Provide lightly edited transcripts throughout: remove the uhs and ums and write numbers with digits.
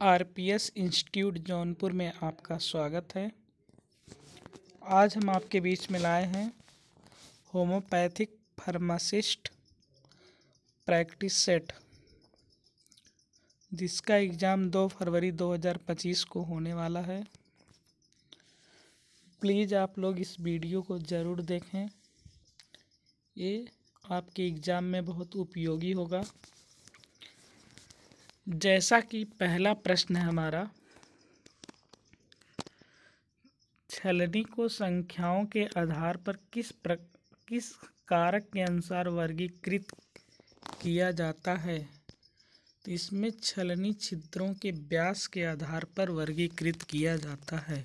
RPS institute Jaunpur में आपका स्वागत है। आज हम आपके बीच में लाए हैं होम्योपैथिक फार्मासिस्ट प्रैक्टिस सेट, जिसका एग्ज़ाम 2 फरवरी 2025 को होने वाला है। प्लीज़ आप लोग इस वीडियो को ज़रूर देखें, ये आपके एग्ज़ाम में बहुत उपयोगी होगा। जैसा कि पहला प्रश्न है हमारा, छलनी को संख्याओं के आधार पर किस कारक के अनुसार वर्गीकृत किया जाता है? तो इसमें छलनी छिद्रों के व्यास के आधार पर वर्गीकृत किया जाता है।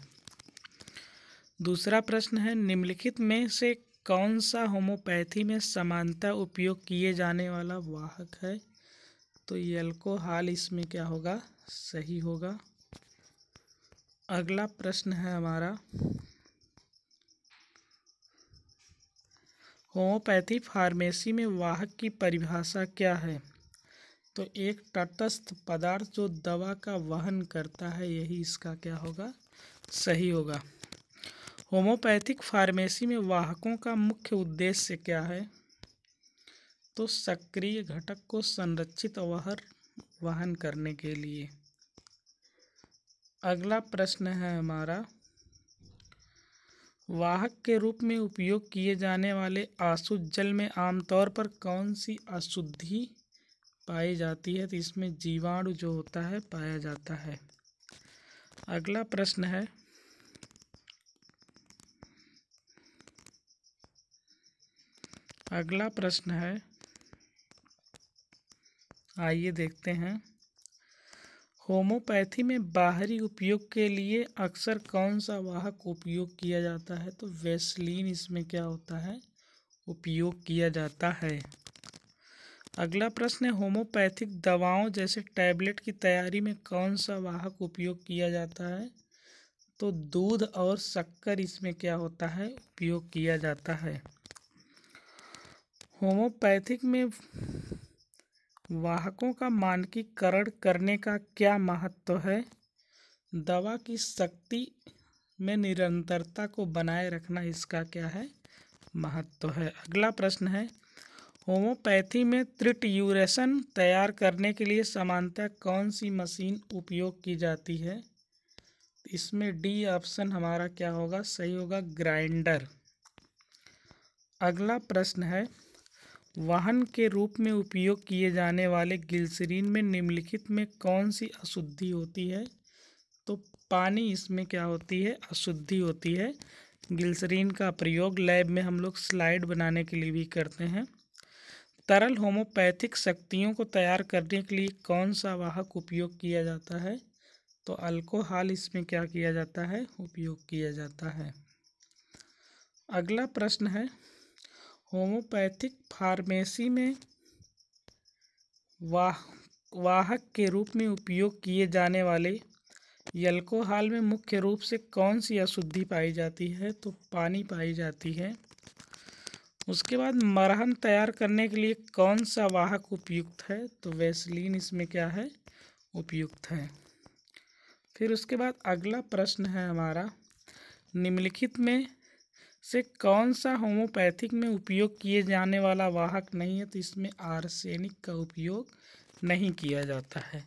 दूसरा प्रश्न है, निम्नलिखित में से कौन सा होम्योपैथी में सामान्यतः उपयोग किए जाने वाला वाहक है? तो अल्कोहल इसमें क्या होगा? सही होगा। अगला प्रश्न है हमारा, होम्योपैथी फार्मेसी में वाहक की परिभाषा क्या है? तो एक तटस्थ पदार्थ जो दवा का वहन करता है, यही इसका क्या होगा? सही होगा। होम्योपैथिक फार्मेसी में वाहकों का मुख्य उद्देश्य क्या है? तो सक्रिय घटक को संरक्षित वहन करने के लिए। अगला प्रश्न है हमारा, वाहक के रूप में उपयोग किए जाने वाले आसुत जल में आमतौर पर कौन सी अशुद्धि पाई जाती है? तो इसमें जीवाणु जो होता है पाया जाता है। अगला प्रश्न है, आइए देखते हैं। होम्योपैथी में बाहरी उपयोग के लिए अक्सर कौन सा वाहक उपयोग किया जाता है? तो वैसलीन इसमें क्या होता है? उपयोग किया जाता है। अगला प्रश्न है, होम्योपैथिक दवाओं जैसे टैबलेट की तैयारी में कौन सा वाहक उपयोग किया जाता है? तो दूध और शक्कर इसमें क्या होता है? उपयोग किया जाता है। होम्योपैथिक में वाहकों का मानकीकरण करने का क्या महत्व है? दवा की शक्ति में निरंतरता को बनाए रखना इसका क्या है? महत्व है। अगला प्रश्न है, होम्योपैथी में ट्रिट्यूरेशन तैयार करने के लिए सामान्यतः कौन सी मशीन उपयोग की जाती है? इसमें डी ऑप्शन हमारा क्या होगा? सही होगा, ग्राइंडर। अगला प्रश्न है, वाहन के रूप में उपयोग किए जाने वाले ग्लिसरीन में निम्नलिखित में कौन सी अशुद्धि होती है? तो पानी इसमें क्या होती है? अशुद्धि होती है। ग्लिसरीन का प्रयोग लैब में हम लोग स्लाइड बनाने के लिए भी करते हैं। तरल होम्योपैथिक शक्तियों को तैयार करने के लिए कौन सा वाहक उपयोग किया जाता है? तो अल्कोहल इसमें क्या किया जाता है? उपयोग किया जाता है। अगला प्रश्न है, होम्योपैथिक फार्मेसी में वाहक के रूप में उपयोग किए जाने वाले अल्कोहल में मुख्य रूप से कौन सी अशुद्धि पाई जाती है? तो पानी पाई जाती है। उसके बाद मरहम तैयार करने के लिए कौन सा वाहक उपयुक्त है? तो वैसलीन इसमें क्या है? उपयुक्त है। फिर उसके बाद अगला प्रश्न है हमारा, निम्नलिखित में से कौन सा होम्योपैथिक में उपयोग किए जाने वाला वाहक नहीं है? तो इसमें आर्सेनिक का उपयोग नहीं किया जाता है।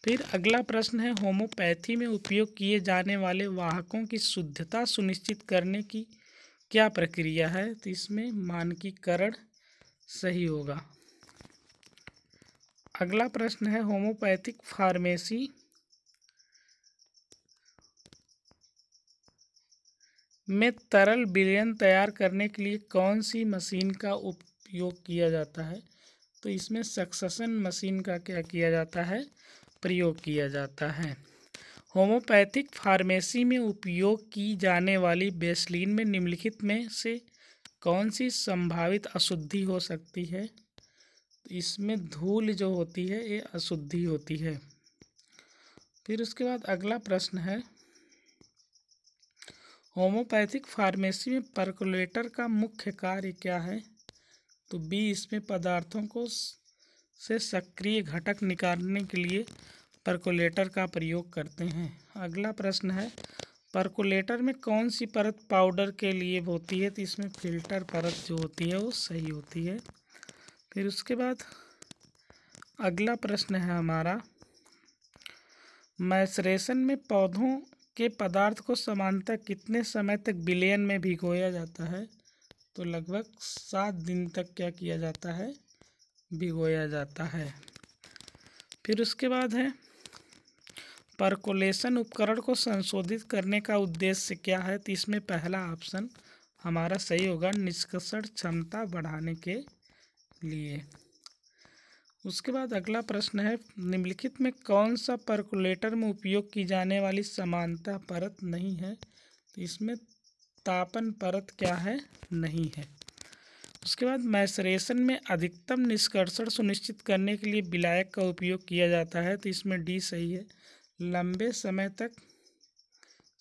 फिर अगला प्रश्न है, होम्योपैथी में उपयोग किए जाने वाले वाहकों की शुद्धता सुनिश्चित करने की क्या प्रक्रिया है? तो इसमें मानकीकरण सही होगा। अगला प्रश्न है, होम्योपैथिक फार्मेसी में तरल विलयन तैयार करने के लिए कौन सी मशीन का उपयोग किया जाता है? तो इसमें सक्सेशन मशीन का क्या किया जाता है? प्रयोग किया जाता है। होम्योपैथिक फार्मेसी में उपयोग की जाने वाली वैसलीन में निम्नलिखित में से कौन सी संभावित अशुद्धि हो सकती है? तो इसमें धूल जो होती है ये अशुद्धि होती है। फिर उसके बाद अगला प्रश्न है, होम्योपैथिक फार्मेसी में परकोलेटर का मुख्य कार्य क्या है? तो बी इसमें पदार्थों को से सक्रिय घटक निकालने के लिए परकोलेटर का प्रयोग करते हैं। अगला प्रश्न है, परकोलेटर में कौन सी परत पाउडर के लिए होती है? तो इसमें फिल्टर परत जो होती है वो सही होती है। फिर उसके बाद अगला प्रश्न है हमारा, मैसरेशन में पौधों के पदार्थ को सामान्यतः कितने समय तक विलयन में भिगोया जाता है? तो लगभग 7 दिन तक क्या किया जाता है? भिगोया जाता है। फिर उसके बाद है, परकोलेशन उपकरण को संशोधित करने का उद्देश्य क्या है? तो इसमें पहला ऑप्शन हमारा सही होगा, निष्कर्षण क्षमता बढ़ाने के लिए। उसके बाद अगला प्रश्न है, निम्नलिखित में कौन सा परकोलेटर में उपयोग की जाने वाली समानता परत नहीं है? तो इसमें तापन परत क्या है? नहीं है। उसके बाद मैसरेशन में अधिकतम निष्कर्षण सुनिश्चित करने के लिए विलायक का उपयोग किया जाता है। तो इसमें डी सही है, लंबे समय तक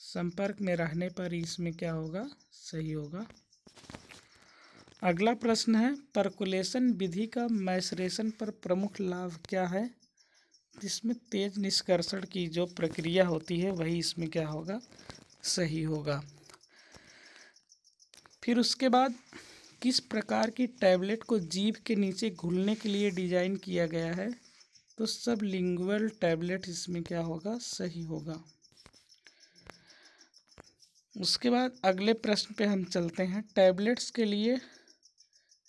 संपर्क में रहने पर इसमें क्या होगा? सही होगा। अगला प्रश्न है, परकोलेशन विधि का मैसरेशन पर प्रमुख लाभ क्या है? जिसमें तेज निष्कर्षण की जो प्रक्रिया होती है वही इसमें क्या होगा? सही होगा। फिर उसके बाद किस प्रकार की टैबलेट को जीभ के नीचे घुलने के लिए डिजाइन किया गया है? तो सबलिंगुअल टैबलेट इसमें क्या होगा? सही होगा। उसके बाद अगले प्रश्न पे हम चलते हैं, टैबलेट्स के लिए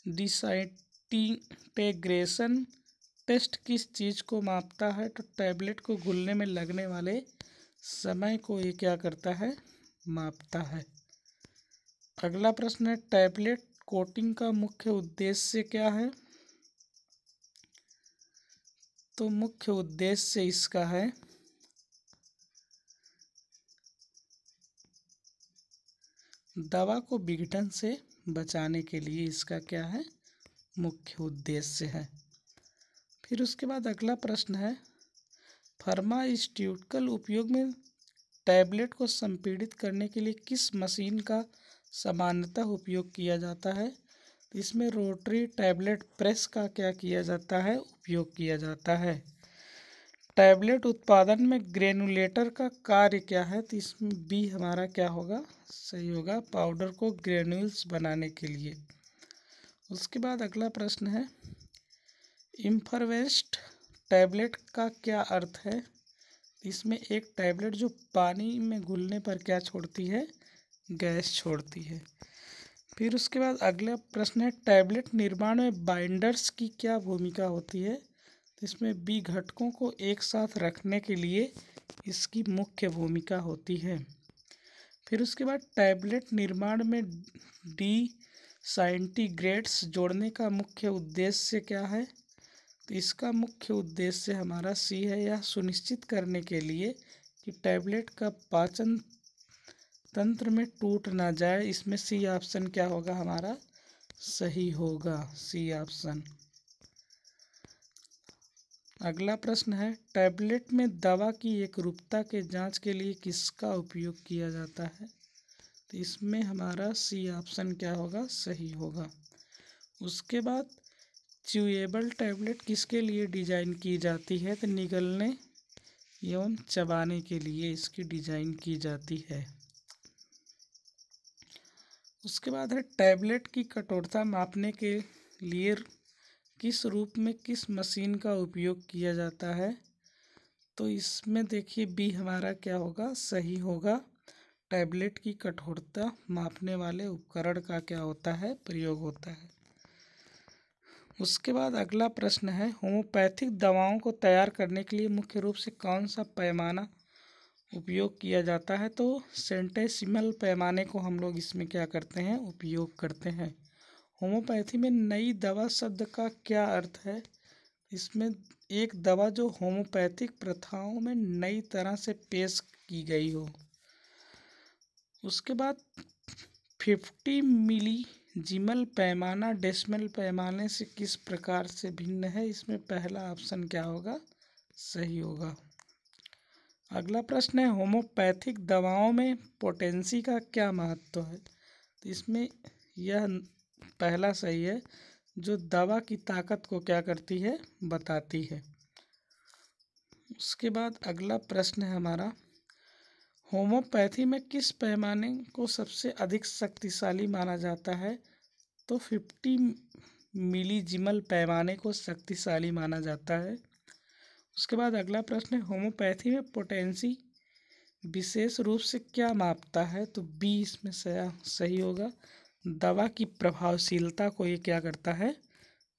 डिसइंटीग्रेशन टेस्ट किस चीज़ को मापता है? तो टैबलेट को घुलने में लगने वाले समय को ये क्या करता है? मापता है। अगला प्रश्न है, टैबलेट कोटिंग का मुख्य उद्देश्य क्या है? तो मुख्य उद्देश्य इसका है दवा को विघटन से बचाने के लिए, इसका क्या है? मुख्य उद्देश्य है। फिर उसके बाद अगला प्रश्न है, फार्मास्यूटिकल उपयोग में टैबलेट को संपीड़ित करने के लिए किस मशीन का सामान्यतः उपयोग किया जाता है? तो इसमें रोटरी टैबलेट प्रेस का क्या किया जाता है? उपयोग किया जाता है। टैबलेट उत्पादन में ग्रेनुलेटर का कार्य क्या है? तो इसमें बी हमारा क्या होगा? सही होगा, पाउडर को ग्रेन्यूल्स बनाने के लिए। उसके बाद अगला प्रश्न है, इम्फरवेस्ट टैबलेट का क्या अर्थ है? इसमें एक टैबलेट जो पानी में घुलने पर क्या छोड़ती है? गैस छोड़ती है। फिर उसके बाद अगला प्रश्न है, टैबलेट निर्माण में बाइंडर्स की क्या भूमिका होती है? इसमें बी घटकों को एक साथ रखने के लिए इसकी मुख्य भूमिका होती है। फिर उसके बाद टैबलेट निर्माण में डिसइंटीग्रेट्स जोड़ने का मुख्य उद्देश्य क्या है? तो इसका मुख्य उद्देश्य हमारा सी है, यह सुनिश्चित करने के लिए कि टैबलेट का पाचन तंत्र में टूट ना जाए। इसमें सी ऑप्शन क्या होगा? हमारा सही होगा, सी ऑप्शन। अगला प्रश्न है, टैबलेट में दवा की एकरूपता के जांच के लिए किसका उपयोग किया जाता है? तो इसमें हमारा सी ऑप्शन क्या होगा? सही होगा। उसके बाद च्यूएबल टैबलेट किसके लिए डिजाइन की जाती है? तो निगलने एवं चबाने के लिए इसकी डिजाइन की जाती है। उसके बाद है, टैबलेट की कठोरता मापने के लिए किस रूप में किस मशीन का उपयोग किया जाता है? तो इसमें देखिए बी हमारा क्या होगा? सही होगा, टैबलेट की कठोरता मापने वाले उपकरण का क्या होता है? प्रयोग होता है। उसके बाद अगला प्रश्न है, होम्योपैथिक दवाओं को तैयार करने के लिए मुख्य रूप से कौन सा पैमाना उपयोग किया जाता है? तो सेंटेसिमल पैमाने को हम लोग इसमें क्या करते हैं? उपयोग करते हैं। होम्योपैथी में नई दवा शब्द का क्या अर्थ है? इसमें एक दवा जो होम्योपैथिक प्रथाओं में नई तरह से पेश की गई हो। उसके बाद 50 मिलीजिमल पैमाना डेसिमल पैमाने से किस प्रकार से भिन्न है? इसमें पहला ऑप्शन क्या होगा? सही होगा। अगला प्रश्न है, होम्योपैथिक दवाओं में पोटेंसी का क्या महत्व है? तो इसमें यह पहला सही है, जो दवा की ताकत को क्या करती है? बताती है। उसके बाद अगला प्रश्न है हमारा, होम्योपैथी में किस पैमाने को सबसे अधिक शक्तिशाली माना जाता है? तो 50 मिलीजिमल पैमाने को शक्तिशाली माना जाता है। उसके बाद अगला प्रश्न है, होम्योपैथी में पोटेंसी विशेष रूप से क्या मापता है? तो बी इसमें सही होगा। दवा की प्रभावशीलता को ये क्या करता है?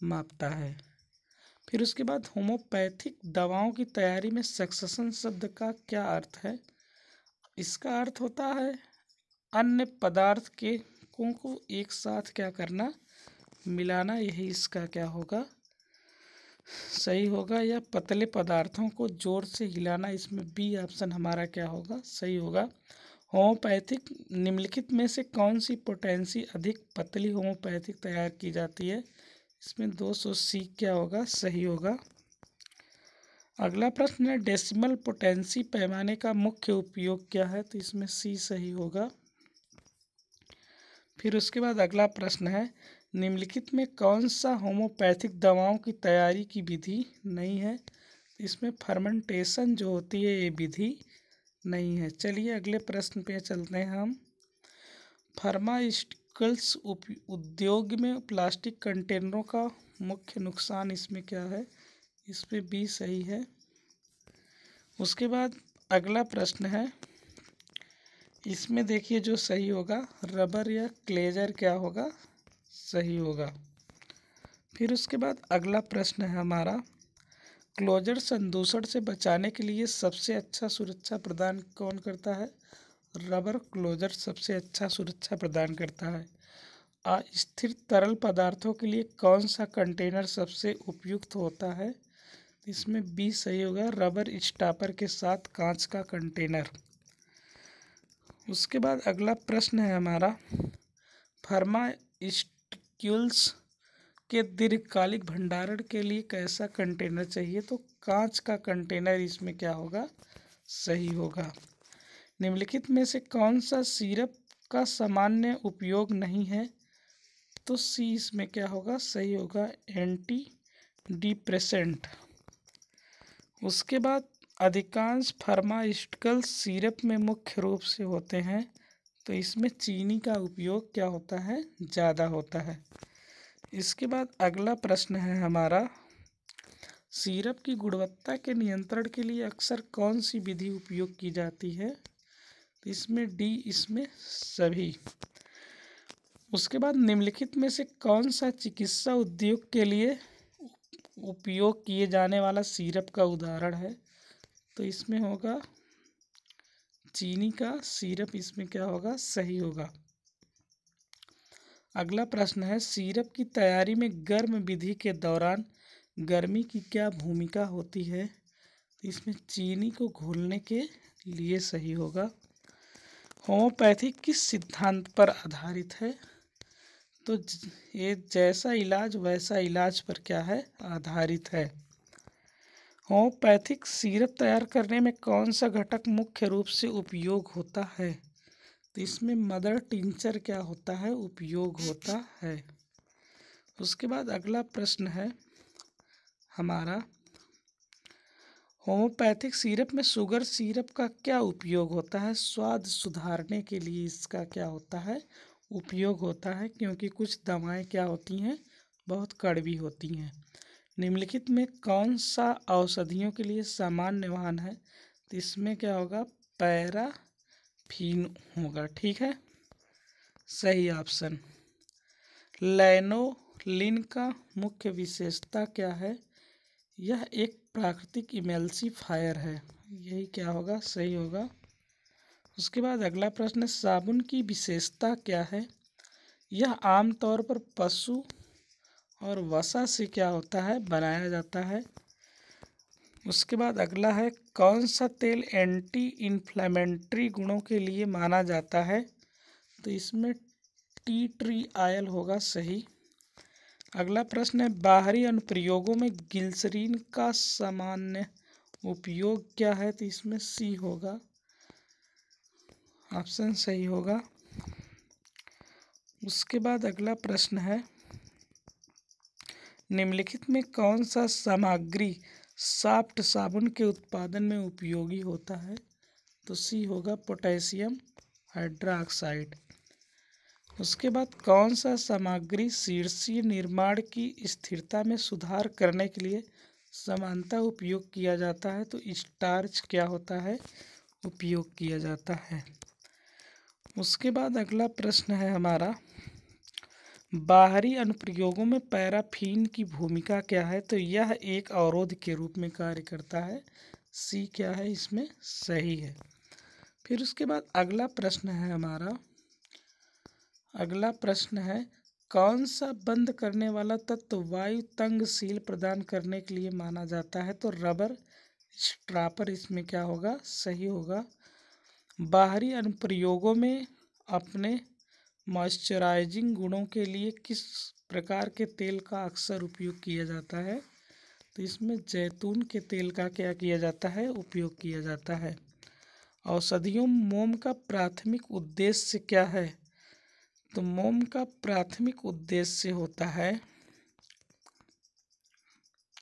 मापता है। फिर उसके बाद होम्योपैथिक दवाओं की तैयारी में सक्सेशन शब्द का क्या अर्थ है? इसका अर्थ होता है अन्य पदार्थ के को एक साथ क्या करना, मिलाना। यही इसका क्या होगा? सही होगा। या पतले पदार्थों को जोर से हिलाना। इसमें बी ऑप्शन हमारा क्या होगा? सही होगा। होम्योपैथिक निम्नलिखित में से कौन सी पोटेंसी अधिक पतली होम्योपैथिक तैयार की जाती है? इसमें 200 सी क्या होगा? सही होगा। अगला प्रश्न है, डेसिमल पोटेंसी पैमाने का मुख्य उपयोग क्या है? तो इसमें सी सही होगा। फिर उसके बाद अगला प्रश्न है, निम्नलिखित में कौन सा होम्योपैथिक दवाओं की तैयारी की विधि नहीं है? इसमें फर्मेंटेशन जो होती है ये विधि नहीं है। चलिए अगले प्रश्न पे चलते हैं हम। फार्मास्यूटिकल्स उद्योग में प्लास्टिक कंटेनरों का मुख्य नुकसान इसमें क्या है? इसमें बी सही है। उसके बाद अगला प्रश्न है, इसमें देखिए जो सही होगा, रबर या क्लेजर क्या होगा? सही होगा। फिर उसके बाद अगला प्रश्न है हमारा, क्लोजर संदूषण से बचाने के लिए सबसे अच्छा सुरक्षा प्रदान कौन करता है? रबर क्लोजर सबसे अच्छा सुरक्षा प्रदान करता है। अस्थिर तरल पदार्थों के लिए कौन सा कंटेनर सबसे उपयुक्त होता है? इसमें बी सही होगा, रबर स्टॉपर के साथ कांच का कंटेनर। उसके बाद अगला प्रश्न है हमारा, फार्मास्यूटिकल्स के दीर्घकालिक भंडारण के लिए कैसा कंटेनर चाहिए? तो कांच का कंटेनर इसमें क्या होगा? सही होगा। निम्नलिखित में से कौन सा सिरप का सामान्य उपयोग नहीं है? तो सी इसमें क्या होगा? सही होगा, एंटी डिप्रेसेंट। उसके बाद अधिकांश फार्मास्यूटिकल्स सिरप में मुख्य रूप से होते हैं, तो इसमें चीनी का उपयोग क्या होता है? ज़्यादा होता है। इसके बाद अगला प्रश्न है हमारा, सिरप की गुणवत्ता के नियंत्रण के लिए अक्सर कौन सी विधि उपयोग की जाती है? तो इसमें डी इसमें सभी। उसके बाद निम्नलिखित में से कौन सा चिकित्सा उद्योग के लिए उपयोग किए जाने वाला सिरप का उदाहरण है? तो इसमें होगा चीनी का सिरप, इसमें क्या होगा? सही होगा। अगला प्रश्न है, सिरप की तैयारी में गर्म विधि के दौरान गर्मी की क्या भूमिका होती है? इसमें चीनी को घोलने के लिए सही होगा। होम्योपैथी किस सिद्धांत पर आधारित है? तो ये जैसा इलाज वैसा इलाज पर क्या है? आधारित है। होम्योपैथिक सिरप तैयार करने में कौन सा घटक मुख्य रूप से उपयोग होता है? तो इसमें मदर टिंचर क्या होता है? उपयोग होता है। उसके बाद अगला प्रश्न है हमारा, होम्योपैथिक सिरप में शुगर सिरप का क्या उपयोग होता है? स्वाद सुधारने के लिए इसका क्या होता है? उपयोग होता है, क्योंकि कुछ दवाएं क्या होती हैं? बहुत कड़वी होती हैं। निम्नलिखित में कौन सा औषधियों के लिए सामान्य वाहन है? तो इसमें क्या होगा? पैराफिन होगा। ठीक है, सही ऑप्शन। लैनोलिन का मुख्य विशेषता क्या है? यह एक प्राकृतिक इमल्सिफायर है। यही क्या होगा? सही होगा। उसके बाद अगला प्रश्न, साबुन की विशेषता क्या है? यह आमतौर पर पशु और वसा से क्या होता है? बनाया जाता है। उसके बाद अगला है, कौन सा तेल एंटी इन्फ्लेमेटरी गुणों के लिए माना जाता है? तो इसमें टी ट्री ऑयल होगा सही। अगला प्रश्न है, बाहरी अनुप्रयोगों में ग्लिसरीन का सामान्य उपयोग क्या है? तो इसमें सी होगा, ऑप्शन सही होगा। उसके बाद अगला प्रश्न है, निम्नलिखित में कौन सा सामग्री सॉफ्ट साबुन के उत्पादन में उपयोगी होता है? तो सी होगा पोटेशियम हाइड्रोक्साइड। उसके बाद कौन सा सामग्री शीर्षीय निर्माण की स्थिरता में सुधार करने के लिए समानता उपयोग किया जाता है? तो स्टार्च क्या होता है, उपयोग किया जाता है। उसके बाद अगला प्रश्न है हमारा, बाहरी अनुप्रयोगों में पैराफिन की भूमिका क्या है? तो यह एक अवरोध के रूप में कार्य करता है। सी क्या है इसमें सही है। फिर उसके बाद अगला प्रश्न है हमारा, अगला प्रश्न है, कौन सा बंद करने वाला तत्व वायु तंगशील प्रदान करने के लिए माना जाता है? तो रबर स्ट्रापर इसमें क्या होगा, सही होगा। बाहरी अनुप्रयोगों में अपने मॉइस्चराइजिंग गुणों के लिए किस प्रकार के तेल का अक्सर उपयोग किया जाता है? तो इसमें जैतून के तेल का क्या किया जाता है, उपयोग किया जाता है। औषधियों मोम का प्राथमिक उद्देश्य क्या है? तो मोम का प्राथमिक उद्देश्य होता है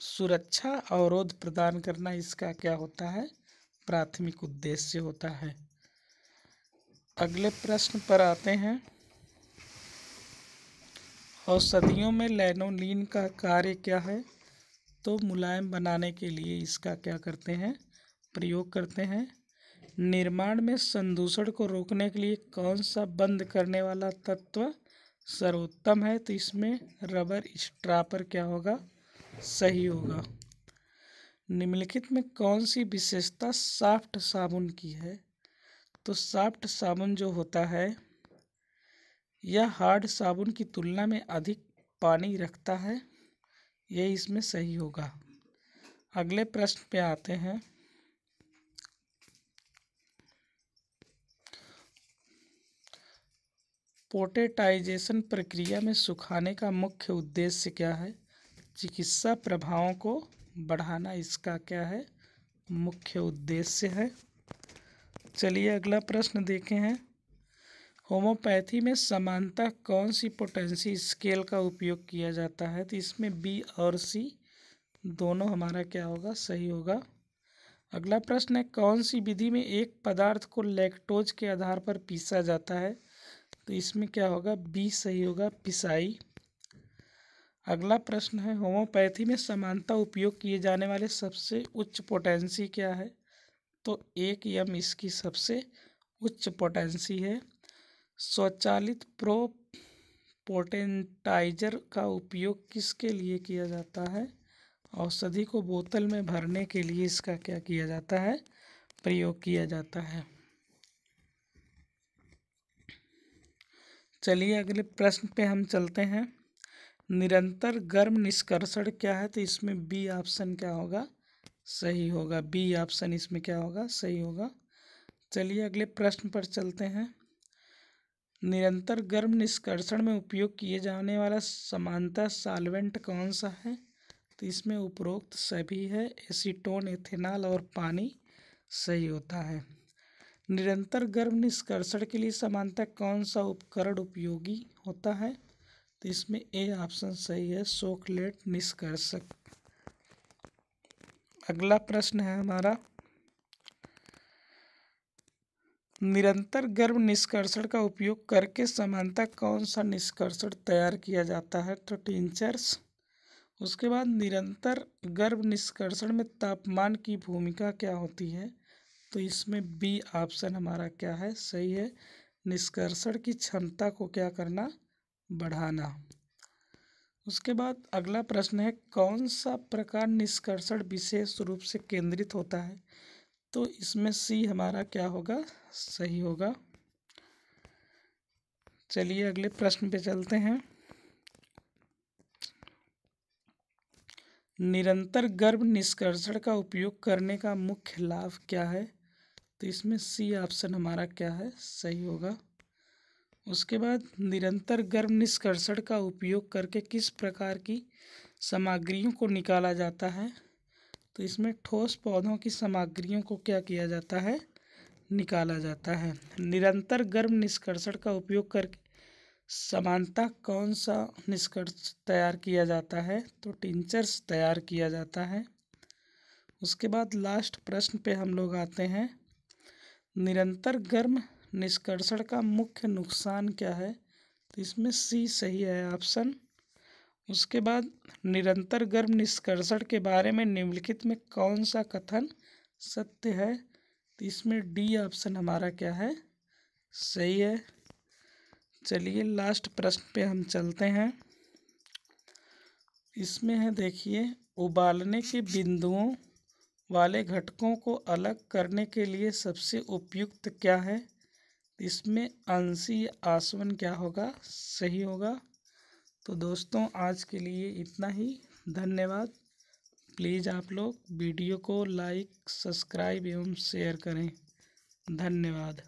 सुरक्षा अवरोध प्रदान करना, इसका क्या होता है, प्राथमिक उद्देश्य होता है। अगले प्रश्न पर आते हैं, औषधियों में लैनोलीन का कार्य क्या है? तो मुलायम बनाने के लिए इसका क्या करते हैं, प्रयोग करते हैं। निर्माण में संदूषण को रोकने के लिए कौन सा बंद करने वाला तत्व सर्वोत्तम है? तो इसमें रबर स्ट्रापर क्या होगा, सही होगा। निम्नलिखित में कौन सी विशेषता सॉफ्ट साबुन की है? तो सॉफ्ट साबुन जो होता है यह हार्ड साबुन की तुलना में अधिक पानी रखता है, यह इसमें सही होगा। अगले प्रश्न पे आते हैं, पोटेटाइजेशन प्रक्रिया में सुखाने का मुख्य उद्देश्य क्या है? चिकित्सा प्रभावों को बढ़ाना इसका क्या है, मुख्य उद्देश्य है। चलिए अगला प्रश्न देखे हैं, होम्योपैथी में समानता कौन सी पोटेंसी स्केल का उपयोग किया जाता है? तो इसमें बी और सी दोनों हमारा क्या होगा, सही होगा। अगला प्रश्न है, कौन सी विधि में एक पदार्थ को लैक्टोज के आधार पर पीसा जाता है? तो इसमें क्या होगा, बी सही होगा, पिसाई। अगला प्रश्न है, होम्योपैथी में समानता उपयोग किए जाने वाले सबसे उच्च पोटेंसी क्या है? तो 1 इसकी सबसे उच्च पोटेंसी है। स्वचालित पोटेंटाइजर का उपयोग किसके लिए किया जाता है? औषधि को बोतल में भरने के लिए इसका क्या किया जाता है, प्रयोग किया जाता है। चलिए अगले प्रश्न पे हम चलते हैं, निरंतर गर्म निष्कर्षण क्या है? तो इसमें बी ऑप्शन क्या होगा, सही होगा। बी ऑप्शन इसमें क्या होगा, सही होगा। चलिए अगले प्रश्न पर चलते हैं, निरंतर गर्म निष्कर्षण में उपयोग किए जाने वाला समानता सॉल्वेंट कौन सा है? तो इसमें उपरोक्त सभी है, एसीटोन, एथेनॉल और पानी सही होता है। निरंतर गर्म निष्कर्षण के लिए समानता कौन सा उपकरण उपयोगी होता है? तो इसमें ए ऑप्शन सही है, सोकलेट निष्कर्षक। अगला प्रश्न है हमारा, निरंतर गर्म निष्कर्षण का उपयोग करके समानता कौन सा निष्कर्षण तैयार किया जाता है? तो टिंचर्स। उसके बाद निरंतर गर्म निष्कर्षण में तापमान की भूमिका क्या होती है? तो इसमें बी ऑप्शन हमारा क्या है, सही है, निष्कर्षण की क्षमता को क्या करना, बढ़ाना। उसके बाद अगला प्रश्न है, कौन सा प्रकार निष्कर्षण विशेष रूप से केंद्रित होता है? तो इसमें सी हमारा क्या होगा, सही होगा। चलिए अगले प्रश्न पे चलते हैं, निरंतर गर्म निष्कर्षण का उपयोग करने का मुख्य लाभ क्या है? तो इसमें सी ऑप्शन हमारा क्या है, सही होगा। उसके बाद निरंतर गर्म निष्कर्षण का उपयोग करके किस प्रकार की सामग्रियों को निकाला जाता है? तो इसमें ठोस पौधों की सामग्रियों को क्या किया जाता है, निकाला जाता है। निरंतर गर्म निष्कर्षण का उपयोग करके समानता कौन सा निष्कर्ष तैयार किया जाता है? तो टिंचर्स तैयार किया जाता है। उसके बाद लास्ट प्रश्न पे हम लोग आते हैं, निरंतर गर्म निष्कर्षण का मुख्य नुकसान क्या है? तो इसमें सी सही है ऑप्शन। उसके बाद निरंतर गर्म निष्कर्षण के बारे में निम्नलिखित में कौन सा कथन सत्य है? तो इसमें डी ऑप्शन हमारा क्या है, सही है। चलिए लास्ट प्रश्न पे हम चलते हैं। इसमें है देखिए, उबालने के बिंदुओं वाले घटकों को अलग करने के लिए सबसे उपयुक्त क्या है? इसमें अंशी आसवन क्या होगा, सही होगा। तो दोस्तों आज के लिए इतना ही, धन्यवाद। प्लीज़ आप लोग वीडियो को लाइक, सब्सक्राइब एवं शेयर करें। धन्यवाद।